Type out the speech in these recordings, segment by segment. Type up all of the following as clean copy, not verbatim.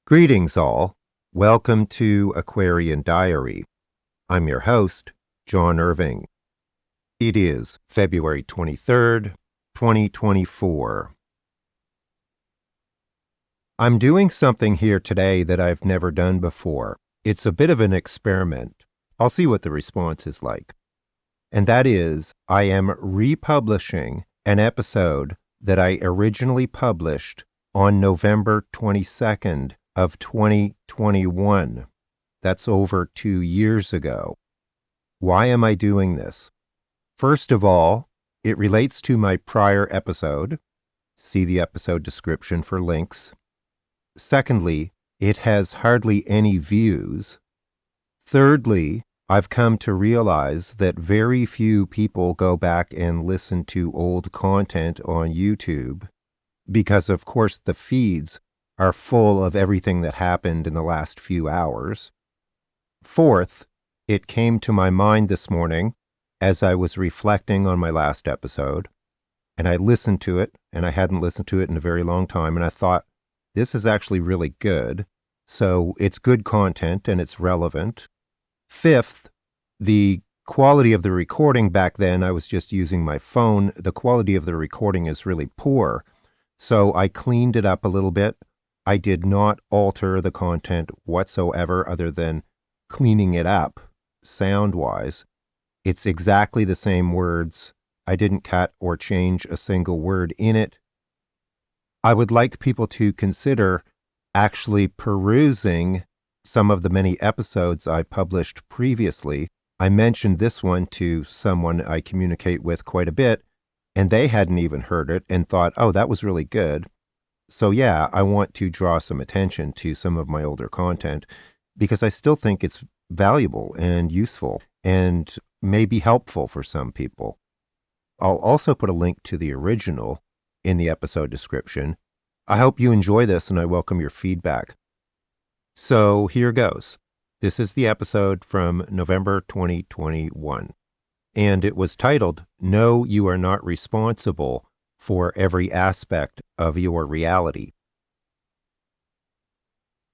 Greetings all. Welcome to Aquarian Diary. I'm your host, John Irving. It is February 23rd, 2024. I'm doing something here today that I've never done before. It's a bit of an experiment. I'll see what the response is like. And that is, I am republishing an episode that I originally published on November 22nd of 2021. That's over 2 years ago. Why am I doing this? First of all, it relates to my prior episode. See the episode description for links. Secondly, it has hardly any views. Thirdly, I've come to realize that very few people go back and listen to old content on YouTube because, of course, the feeds are full of everything that happened in the last few hours. Fourth, it came to my mind this morning as I was reflecting on my last episode, and I listened to it, and I hadn't listened to it in a very long time, and I thought, this is actually really good. So it's good content and it's relevant. Fifth, the quality of the recording back then, I was just using my phone. The quality of the recording is really poor. So I cleaned it up a little bit. I did not alter the content whatsoever other than cleaning it up sound-wise. It's exactly the same words. I didn't cut or change a single word in it. I would like people to consider actually perusing some of the many episodes I published previously. I mentioned this one to someone I communicate with quite a bit, and they hadn't even heard it and thought, oh, that was really good. So yeah, I want to draw some attention to some of my older content because I still think it's valuable and useful and may be helpful for some people. I'll also put a link to the original in the episode description. I hope you enjoy this and I welcome your feedback. So here goes. This is the episode from November 2021, and it was titled, No, You Are Not Responsible for Every Aspect of Your Reality.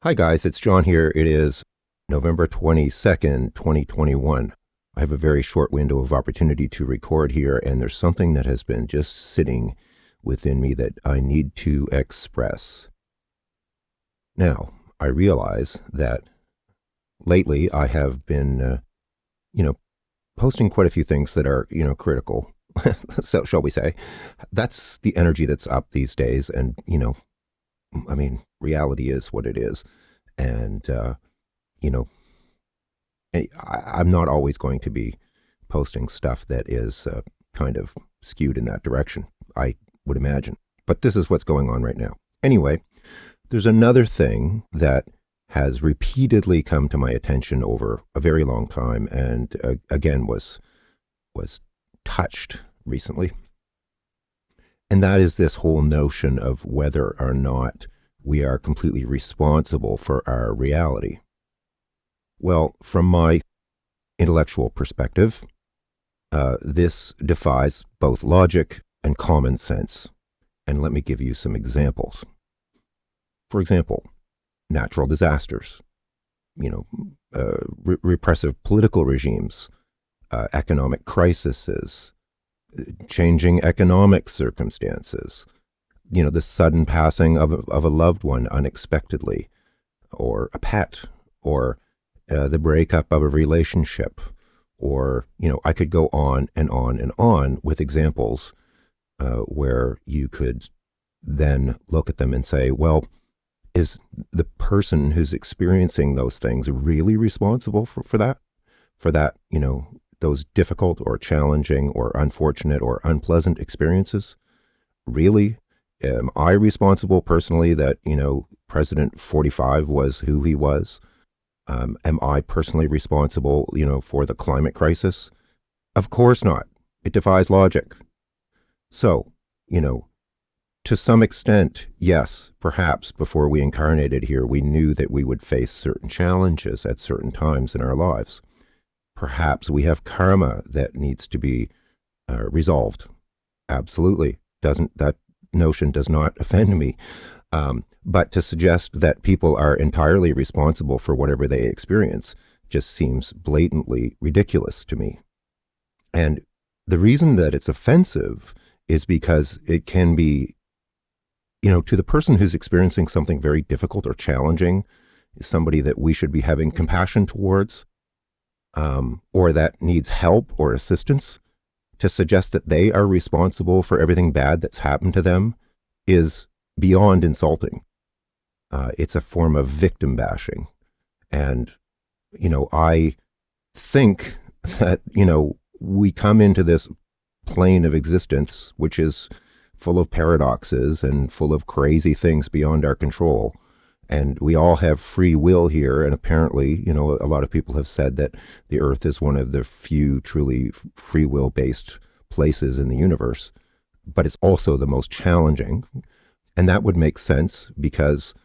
Hi guys, it's John here. It is November 22nd, 2021. I have a very short window of opportunity to record here, and there's something that has been just sitting within me that I need to express. Now, I realize that lately I have been, posting quite a few things that are, critical. So shall we say, that's the energy that's up these days. And, reality is what it is. And, I'm not always going to be posting stuff that is kind of skewed in that direction, I would imagine. But this is what's going on right now. Anyway, there's another thing that has repeatedly come to my attention over a very long time and again was touched recently. And that is this whole notion of whether or not we are completely responsible for our reality. Well, from my intellectual perspective, this defies both logic and common sense. And let me give you some examples. For example, natural disasters, repressive political regimes, economic crises, changing economic circumstances, the sudden passing of a loved one unexpectedly, or a pet, or the breakup of a relationship, or, I could go on and on and on with examples where you could then look at them and say, well, is the person who's experiencing those things really responsible for that? For that, those difficult or challenging or unfortunate or unpleasant experiences? Really? Am I responsible personally that, President 45 was who he was? Am I personally responsible, for the climate crisis? Of course not. It defies logic. So, to some extent, yes, perhaps before we incarnated here, we knew that we would face certain challenges at certain times in our lives. Perhaps we have karma that needs to be resolved. Absolutely. That notion does not offend me. But to suggest that people are entirely responsible for whatever they experience just seems blatantly ridiculous to me. And the reason that it's offensive is because it can be, to the person who's experiencing something very difficult or challenging, somebody that we should be having compassion towards, or that needs help or assistance, to suggest that they are responsible for everything bad that's happened to them is beyond insulting. It's a form of victim bashing. And, I think that, we come into this plane of existence, which is full of paradoxes and full of crazy things beyond our control. And we all have free will here. And apparently, a lot of people have said that the Earth is one of the few truly free will based places in the universe, but it's also the most challenging. And that would make sense because,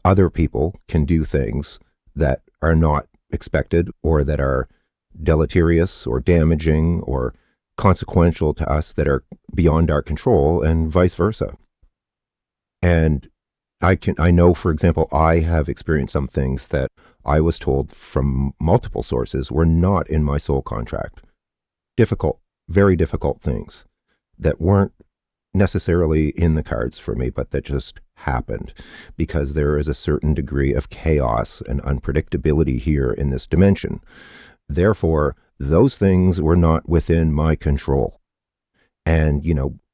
other people can do things that are not expected or that are deleterious or damaging or consequential to us that are beyond our control, and vice versa. And I know, for example, I have experienced some things that I was told from multiple sources were not in my soul contract. Difficult, very difficult things that weren't necessarily in the cards for me, but that just happened because there is a certain degree of chaos and unpredictability here in this dimension. Therefore, those things were not within my control. And,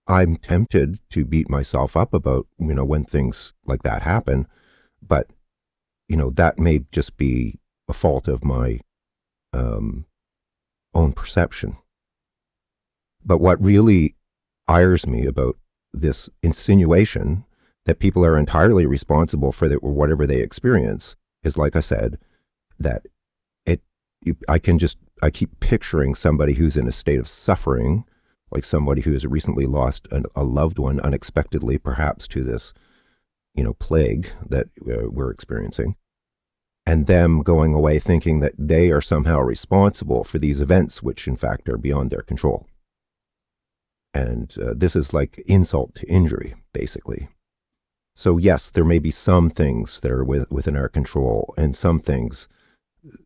I'm tempted to beat myself up about, when things like that happen, but, that may just be a fault of my own perception. But what really ires me about this insinuation that people are entirely responsible for whatever they experience is, like I said, that I keep picturing somebody who's in a state of suffering, like somebody who has recently lost a loved one unexpectedly, perhaps to this, plague that we're experiencing, and them going away thinking that they are somehow responsible for these events, which in fact are beyond their control. And this is like insult to injury, basically. So yes, there may be some things that are within our control and some things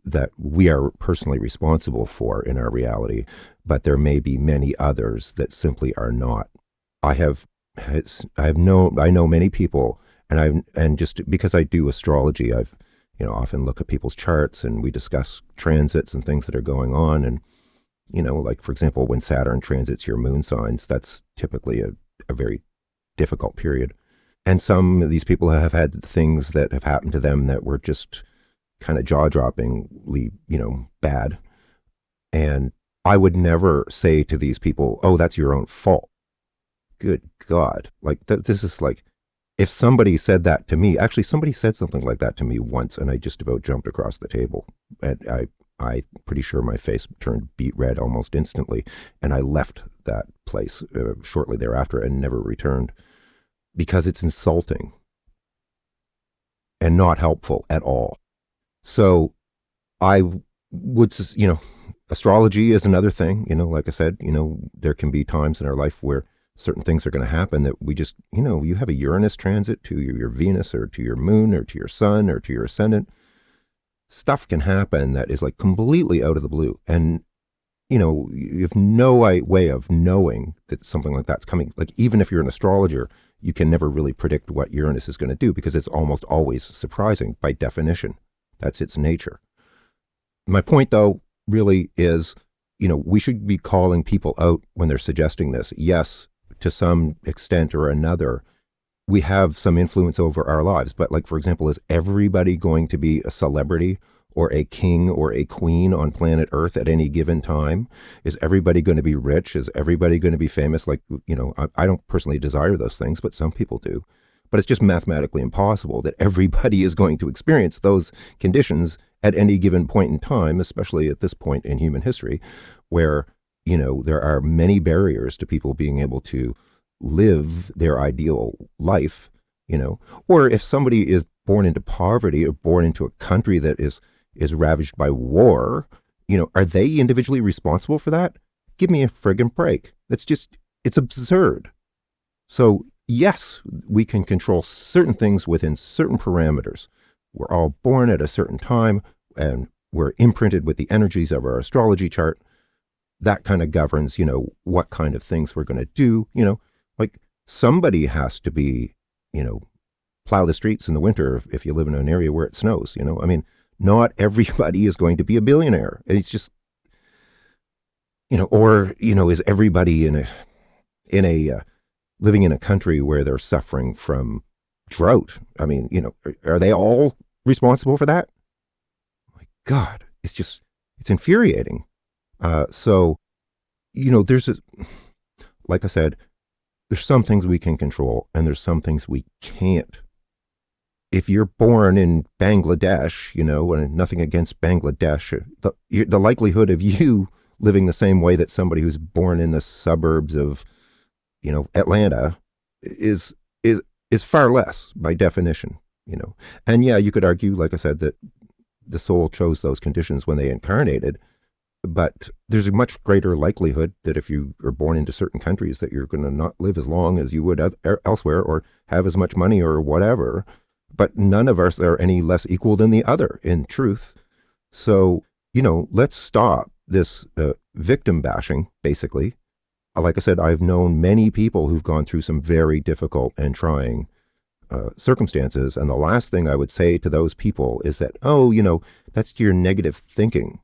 that we are personally responsible for in our reality, but there may be many others that simply are not. I know many people, and just because I do astrology, I've often look at people's charts and we discuss transits and things that are going on. And like, for example, when Saturn transits your moon signs, that's typically a very difficult period. And some of these people have had things that have happened to them that were just kind of jaw-droppingly, bad. And I would never say to these people, oh, that's your own fault. Good God. Like, this is like, if somebody said that to me, actually somebody said something like that to me once, and I just about jumped across the table. And I'm pretty sure my face turned beet red almost instantly. And I left that place shortly thereafter and never returned because it's insulting and not helpful at all. So I would, astrology is another thing, like I said, there can be times in our life where certain things are going to happen that we just, you have a Uranus transit to your Venus or to your moon or to your sun or to your ascendant. Stuff can happen that is like completely out of the blue. And, you have no way of knowing that something like that's coming. Like, even if you're an astrologer, you can never really predict what Uranus is going to do because it's almost always surprising by definition. That's its nature. My point, though, really is, we should be calling people out when they're suggesting this. Yes, to some extent or another, we have some influence over our lives. But, like, for example, is everybody going to be a celebrity or a king or a queen on planet Earth at any given time? Is everybody going to be rich? Is everybody going to be famous? Like, I don't personally desire those things, but some people do. But it's just mathematically impossible that everybody is going to experience those conditions at any given point in time, especially at this point in human history, where, there are many barriers to people being able to live their ideal life, or if somebody is born into poverty or born into a country that is ravaged by war, are they individually responsible for that? Give me a friggin' break. It's absurd. So yes, we can control certain things within certain parameters. We're all born at a certain time, and we're imprinted with the energies of our astrology chart. That kind of governs, what kind of things we're going to do. Like somebody has to be, plow the streets in the winter if you live in an area where it snows. I mean, not everybody is going to be a billionaire. It's just, or is everybody in a living in a country where they're suffering from drought? I mean, are they all responsible for that? My God, it's infuriating. So, like I said, there's some things we can control and there's some things we can't. If you're born in Bangladesh, and nothing against Bangladesh, the likelihood of you living the same way that somebody who's born in the suburbs of, Atlanta is far less by definition, And yeah, you could argue, like I said, that the soul chose those conditions when they incarnated, but there's a much greater likelihood that if you are born into certain countries that you're going to not live as long as you would elsewhere or have as much money or whatever. But none of us are any less equal than the other, in truth. So, let's stop this victim bashing, basically. Like I said, I've known many people who've gone through some very difficult and trying circumstances. And the last thing I would say to those people is that, that's your negative thinking.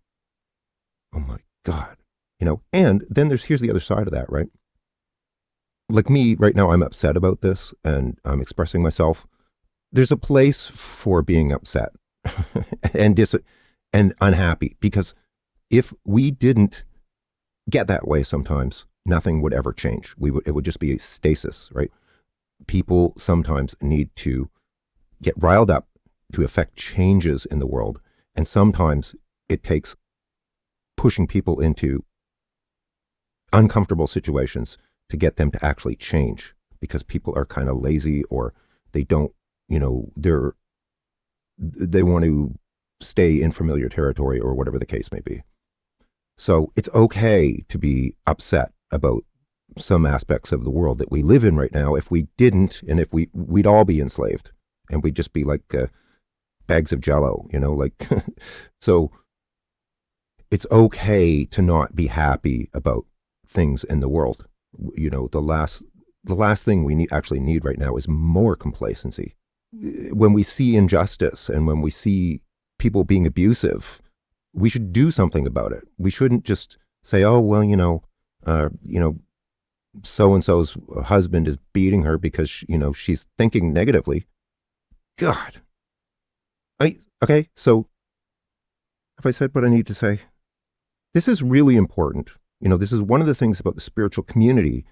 Oh my God. And then here's the other side of that, right? Like me right now, I'm upset about this and I'm expressing myself. There's a place for being upset and unhappy, because if we didn't get that way sometimes, nothing would ever change. It would just be a stasis, right? People sometimes need to get riled up to affect changes in the world. And sometimes it takes pushing people into uncomfortable situations to get them to actually change, because people are kind of lazy, or they don't, they want to stay in familiar territory, or whatever the case may be. So it's okay to be upset about some aspects of the world that we live in right now. If we didn't, and if we'd all be enslaved, and we'd just be like bags of jello, so it's okay to not be happy about things in the world. The last thing we actually need right now is more complacency. When we see injustice and when we see people being abusive, we should do something about it. We shouldn't just say, oh, well, so-and-so's husband is beating her because, she's thinking negatively. God. Okay, so have I said what I need to say? This is really important. This is one of the things about the spiritual community.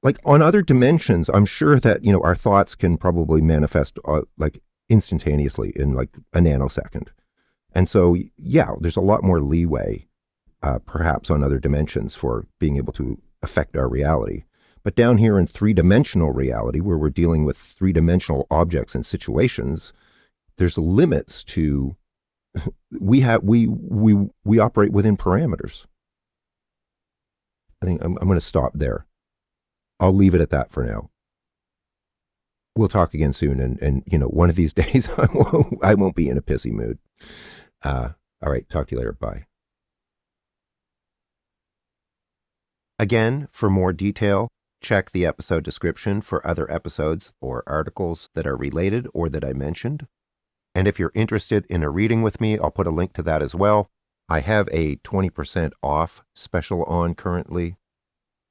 Like on other dimensions, I'm sure that, our thoughts can probably manifest like instantaneously in like a nanosecond. And so, yeah, there's a lot more leeway, perhaps on other dimensions for being able to affect our reality. But down here in three-dimensional reality, where we're dealing with three-dimensional objects and situations, there's limits to, we operate within parameters. I think I'm going to stop there. I'll leave it at that for now. We'll talk again soon, and one of these days I won't be in a pissy mood. All right, talk to you later. Bye. Again, for more detail, check the episode description for other episodes or articles that are related or that I mentioned. And if you're interested in a reading with me, I'll put a link to that as well. I have a 20% off special on currently.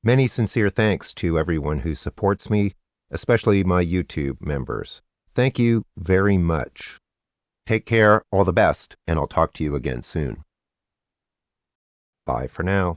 Many sincere thanks to everyone who supports me, especially my YouTube members. Thank you very much. Take care, all the best, and I'll talk to you again soon. Bye for now.